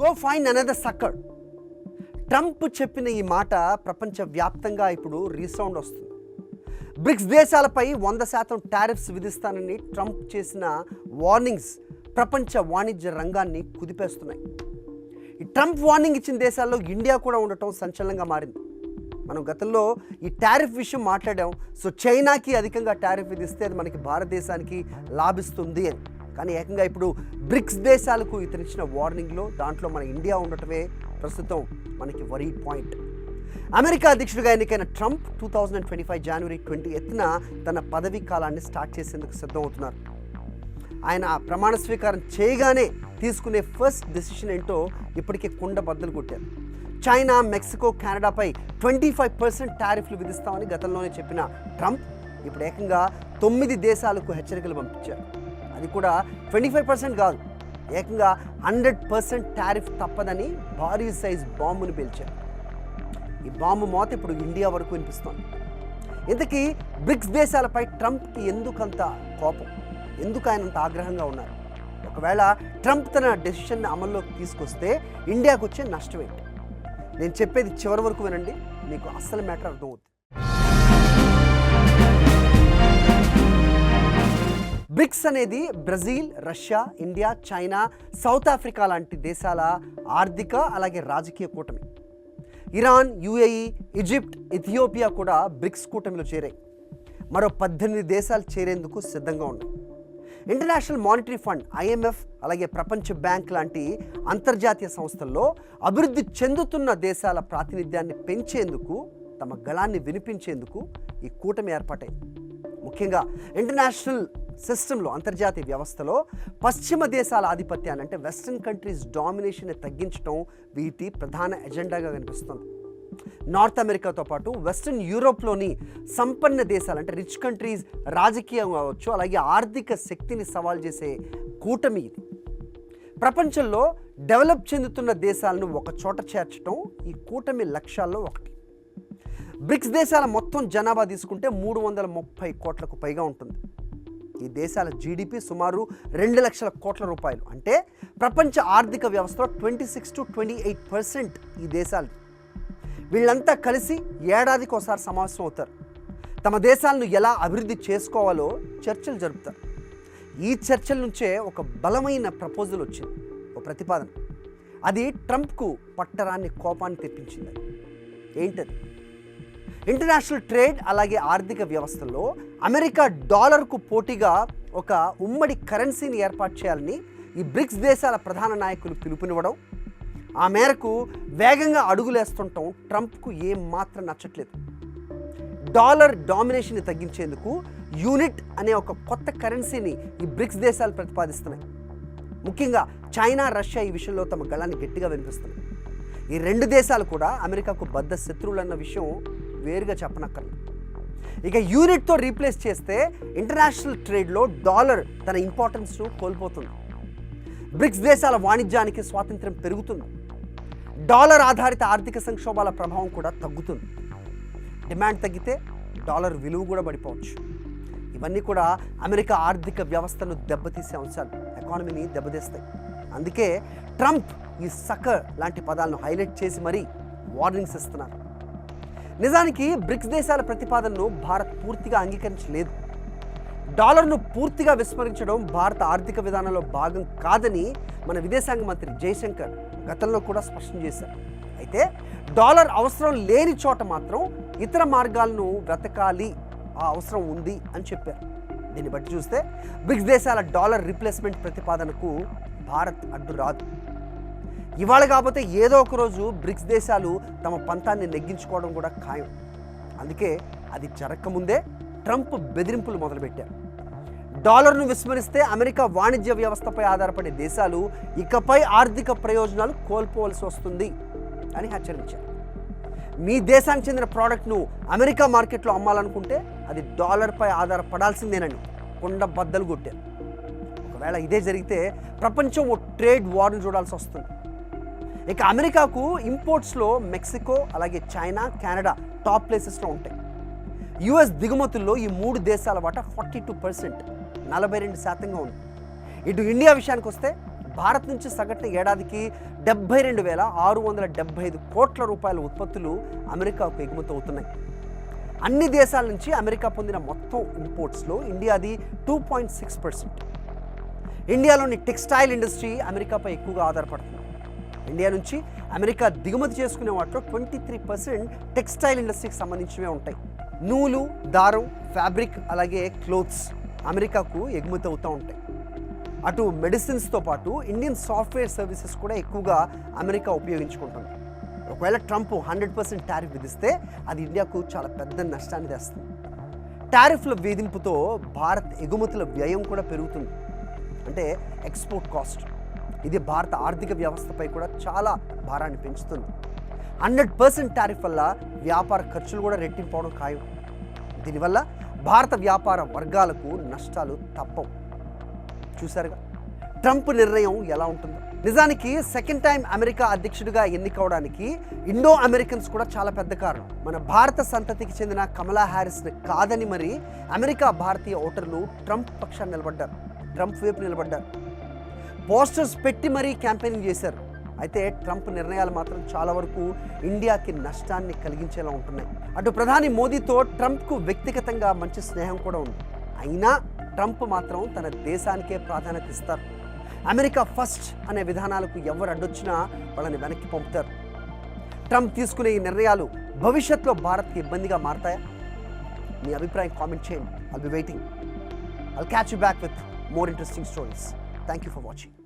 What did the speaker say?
Go find another sucker. Trump చెప్పిన ఈ మాట ప్రపంచవ్యాప్తంగా ఇప్పుడు రీసౌండ్ వస్తుంది. బ్రిక్స్ దేశాలపై 100% టారిఫ్స్ విధిస్తానని ట్రంప్ చేసిన వార్నింగ్స్ ప్రపంచ వాణిజ్య రంగాన్ని కుదిపేస్తున్నాయి. ఈ ట్రంప్ వార్నింగ్ ఇచ్చిన దేశాల్లో ఇండియా కూడా ఉండటం సంచలనంగా మారింది. మనం గతంలో ఈ టారిఫ్ విషయం మాట్లాడాం. సో చైనాకి అధికంగా టారిఫ్ విధిస్తే అది మనకి భారతదేశానికి లాభిస్తుంది అని. కానీ ఏకంగా ఇప్పుడు బ్రిక్స్ దేశాలకు ఇతనిచ్చిన వార్నింగ్లో దాంట్లో మన ఇండియా ఉండటమే ప్రస్తుతం మనకి వరీ పాయింట్. అమెరికా అధ్యక్షుడిగా ఎన్నికైన ట్రంప్ 2025 జనవరి 28న తన పదవీ కాలాన్ని స్టార్ట్ చేసేందుకు సిద్ధమవుతున్నారు. ఆయన ప్రమాణ స్వీకారం చేయగానే తీసుకునే ఫస్ట్ డెసిషన్ ఏంటో ఇప్పటికే కుండ బద్దలు కొట్టారు. చైనా, మెక్సికో, కెనడాపై 25% టారిఫ్లు విధిస్తామని గతంలోనే చెప్పిన ట్రంప్ ఇప్పుడు ఏకంగా 9 దేశాలకు హెచ్చరికలు పంపించారు. అది కూడా 25% కాదు, ఏకంగా 100% టారిఫ్ తప్పదని భారీ సైజ్ బాంబును పేల్చారు. ఈ బాంబు మోత ఇప్పుడు ఇండియా వరకు వినిపిస్తోంది. ఇంతకీ బ్రిక్స్ దేశాలపై ట్రంప్కి ఎందుకంత కోపం, ఎందుకు ఆయన అంత ఆగ్రహంగా ఉన్నారు? ఒకవేళ ట్రంప్ తన డెసిషన్ని అమల్లోకి తీసుకొస్తే ఇండియాకు వచ్చే నష్టం ఏంటి? నేను చెప్పేది చివరి వరకు వినండి, మీకు అస్సలు మ్యాటర్ అర్థమవుతుంది. బ్రిక్స్ అనేది Brazil, Russia, India, China, south Africa లాంటి దేశాల ఆర్థిక అలాగే రాజకీయ కూటమి. ఇరాన్, యుఏఈ, ఈజిప్ట్, ఇథియోపియా కూడా బ్రిక్స్ కూటమిలో చేరాయి. మరో 18 దేశాలు చేరేందుకు సిద్ధంగా ఉన్నాయి. ఇంటర్నేషనల్ మానిటరీ ఫండ్, IMF, అలాగే ప్రపంచ బ్యాంక్ లాంటి అంతర్జాతీయ సంస్థల్లో అభివృద్ధి చెందుతున్న దేశాల ప్రాతినిధ్యాన్ని పెంచేందుకు, తమ గళాన్ని వినిపించేందుకు ఈ కూటమి ఏర్పాటైంది. ముఖ్యంగా ఇంటర్నేషనల్ సిస్టంలో, అంతర్జాతీయ వ్యవస్థలో పశ్చిమ దేశాల ఆధిపత్యాన్ని, అంటే వెస్ట్రన్ కంట్రీస్ డామినేషన్ని తగ్గించడం వీటి ప్రధాన ఎజెండాగా కనిపిస్తుంది. నార్త్ అమెరికాతో పాటు వెస్ట్రన్ యూరోప్లోని సంపన్న దేశాలు, అంటే రిచ్ కంట్రీస్ రాజకీయం కావచ్చు, అలాగే ఆర్థిక శక్తిని సవాల్ చేసే కూటమి ఇది. ప్రపంచంలో డెవలప్ చెందుతున్న దేశాలను ఒక చోట చేర్చడం ఈ కూటమి లక్ష్యాల్లో ఒకటి. బ్రిక్స్ దేశాల మొత్తం జనాభా తీసుకుంటే 330 కోట్లకు పైగా ఉంటుంది. ఈ దేశాల జీడిపి సుమారు 2 లక్షల కోట్ల రూపాయలు, అంటే ప్రపంచ ఆర్థిక వ్యవస్థలో 26 to 28% ఈ దేశాలు. వీళ్ళంతా కలిసి ఏడాదికి ఒకసారి సమావేశం అవుతారు. తమ దేశాలను ఎలా అభివృద్ధి చేసుకోవాలో చర్చలు జరుపుతారు. ఈ చర్చల నుంచే ఒక బలమైన ప్రపోజల్ వచ్చింది, ఒక ప్రతిపాదన. అది ట్రంప్కు పట్టరాని కోపాన్ని తెప్పించింది. ఏంటది? ఇంటర్నేషనల్ ట్రేడ్ అలాగే ఆర్థిక వ్యవస్థల్లో అమెరికా డాలర్కు పోటీగా ఒక ఉమ్మడి కరెన్సీని ఏర్పాటు చేయాలని ఈ బ్రిక్స్ దేశాల ప్రధాన నాయకులు పిలుపునివ్వడం, ఆ మేరకు వేగంగా అడుగులేస్తుండటం ట్రంప్కు ఏం మాత్రం నచ్చట్లేదు. డాలర్ డామినేషన్ని తగ్గించేందుకు యూనిట్ అనే ఒక కొత్త కరెన్సీని ఈ బ్రిక్స్ దేశాలు ప్రతిపాదిస్తున్నాయి. ముఖ్యంగా చైనా, రష్యా ఈ విషయంలో తమ గళాన్ని గట్టిగా వినిపిస్తున్నాయి. ఈ 2 దేశాలు కూడా అమెరికాకు బద్ధ శత్రువులు అన్న విషయం వేరుగా చెప్పనక్కర్లేదు. ఇక యూనిట్తో రీప్లేస్ చేస్తే ఇంటర్నేషనల్ ట్రేడ్లో డాలర్ తన ఇంపార్టెన్స్ను కోల్పోతుంది. బ్రిక్స్ దేశాల వాణిజ్యానికి స్వాతంత్ర్యం పెరుగుతుంది. డాలర్ ఆధారిత ఆర్థిక సంక్షోభాల ప్రభావం కూడా తగ్గుతుంది. డిమాండ్ తగ్గితే డాలర్ విలువ కూడా పడిపోవచ్చు. ఇవన్నీ కూడా అమెరికా ఆర్థిక వ్యవస్థను దెబ్బతీసే అంశాలు, ఎకానమీని దెబ్బతీస్తాయి. అందుకే ట్రంప్ ఈ సక్కర్ లాంటి పదాలను హైలైట్ చేసి మరీ వార్నింగ్స్ ఇస్తున్నారు. నిజానికి బ్రిక్స్ దేశాల ప్రతిపాదనను భారత్ పూర్తిగా అంగీకరించలేదు. డాలర్ను పూర్తిగా విస్మరించడం భారత ఆర్థిక విధానంలో భాగం కాదని మన విదేశాంగ మంత్రి జయశంకర్ గతంలో కూడా స్పష్టం చేశారు. అయితే డాలర్ అవసరం లేని చోట మాత్రం ఇతర మార్గాలను వెతకాలి, ఆ అవసరం ఉంది అని చెప్పారు. దీన్ని బట్టి చూస్తే బ్రిక్స్ దేశాల డాలర్ రీప్లేస్మెంట్ ప్రతిపాదనకు భారత్ అడ్డు రాదు. ఇవాళ కాకపోతే ఏదో ఒక రోజు బ్రిక్స్ దేశాలు తమ పంతాన్ని నెగ్గించుకోవడం కూడా ఖాయం. అందుకే అది జరగకముందే ట్రంప్ బెదిరింపులు మొదలుపెట్టారు. డాలర్ను విస్మరిస్తే అమెరికా వాణిజ్య వ్యవస్థపై ఆధారపడే దేశాలు ఇకపై ఆర్థిక ప్రయోజనాలు కోల్పోవలసి వస్తుంది అని హెచ్చరించారు. మీ దేశానికి చెందిన ప్రోడక్ట్ను అమెరికా మార్కెట్లో అమ్మాలనుకుంటే అది డాలర్పై ఆధారపడాల్సిందేనని కుండ బద్దలు కొట్టారు. ఒకవేళ ఇదే జరిగితే ప్రపంచం ఓ ట్రేడ్ వార్ను చూడాల్సి వస్తుంది. ఇక అమెరికాకు ఇంపోర్ట్స్లో మెక్సికో, అలాగే చైనా, కెనడా టాప్ ప్లేసెస్లో ఉంటాయి. యుఎస్ దిగుమతుల్లో ఈ 3 దేశాల వాటా 42%, 42% ఉంది. ఇటు ఇండియా విషయానికి వస్తే భారత్ నుంచి సగటున ఏడాదికి 72,675 కోట్ల రూపాయల ఉత్పత్తులు అమెరికాకు ఎగుమతి అవుతున్నాయి. అన్ని దేశాల నుంచి అమెరికా పొందిన మొత్తం ఇంపోర్ట్స్లో ఇండియాది 2.6%. ఇండియాలోని టెక్స్టైల్ ఇండస్ట్రీ అమెరికాపై ఎక్కువగా ఆధారపడుతుంది. ఇండియా నుంచి అమెరికా దిగుమతి చేసుకునే వాటిలో 23% టెక్స్టైల్ ఇండస్ట్రీకి సంబంధించినవే ఉంటాయి. నూలు, దారం, ఫ్యాబ్రిక్ అలాగే క్లోత్స్ అమెరికాకు ఎగుమతి అవుతూ ఉంటాయి. అటు మెడిసిన్స్తో పాటు ఇండియన్ సాఫ్ట్వేర్ సర్వీసెస్ కూడా ఎక్కువగా అమెరికా ఉపయోగించుకుంటుంది. ఒకవేళ ట్రంప్ 100% టారిఫ్ విధిస్తే అది ఇండియాకు చాలా పెద్ద నష్టాన్ని తెస్తుంది. టారిఫ్ల వేధింపుతో భారత్ ఎగుమతుల వ్యయం కూడా పెరుగుతుంది, అంటే ఎక్స్పోర్ట్ కాస్ట్. ఇది భారత ఆర్థిక వ్యవస్థపై కూడా చాలా భారాన్ని పెంచుతుంది. 100% టారిఫ్ వల్ల వ్యాపార ఖర్చులు కూడా రెట్టింపవడం ఖాయం. దీనివల్ల భారత వ్యాపార వర్గాలకు నష్టాలు తప్పవు. చూసారుగా ట్రంప్ నిర్ణయం ఎలా ఉంటుందో. నిజానికి సెకండ్ టైం అమెరికా అధ్యక్షుడిగా ఎన్నికవడానికి ఇండో అమెరికన్స్ కూడా చాలా పెద్ద కారణం. మన భారత సంతతికి చెందిన కమలా హ్యారిస్ని కాదని మరి అమెరికా భారతీయ ఓటర్లు ట్రంప్ పక్షాన్ని నిలబడ్డారు, ట్రంప్ వైపు నిలబడ్డారు. పోస్టర్స్ పెట్టి మరీ క్యాంపెయినింగ్ చేశారు. అయితే ట్రంప్ నిర్ణయాలు మాత్రం చాలా వరకు ఇండియాకి నష్టాన్ని కలిగించేలా ఉంటున్నాయి. అటు ప్రధాని మోదీతో ట్రంప్కు వ్యక్తిగతంగా మంచి స్నేహం కూడా ఉంది. అయినా ట్రంప్ మాత్రం తన దేశానికే ప్రాధాన్యత ఇస్తారు. అమెరికా ఫస్ట్ అనే విధానాలకు ఎవరు అడ్డొచ్చినా వాళ్ళని వెనక్కి పంపుతారు. ట్రంప్ తీసుకునే ఈ నిర్ణయాలు భవిష్యత్తులో భారత్కి ఇబ్బందిగా మారతాయా? మీ అభిప్రాయం కామెంట్ చేయండి. I'll be waiting. I'll catch you back with more interesting stories. Thank you for watching.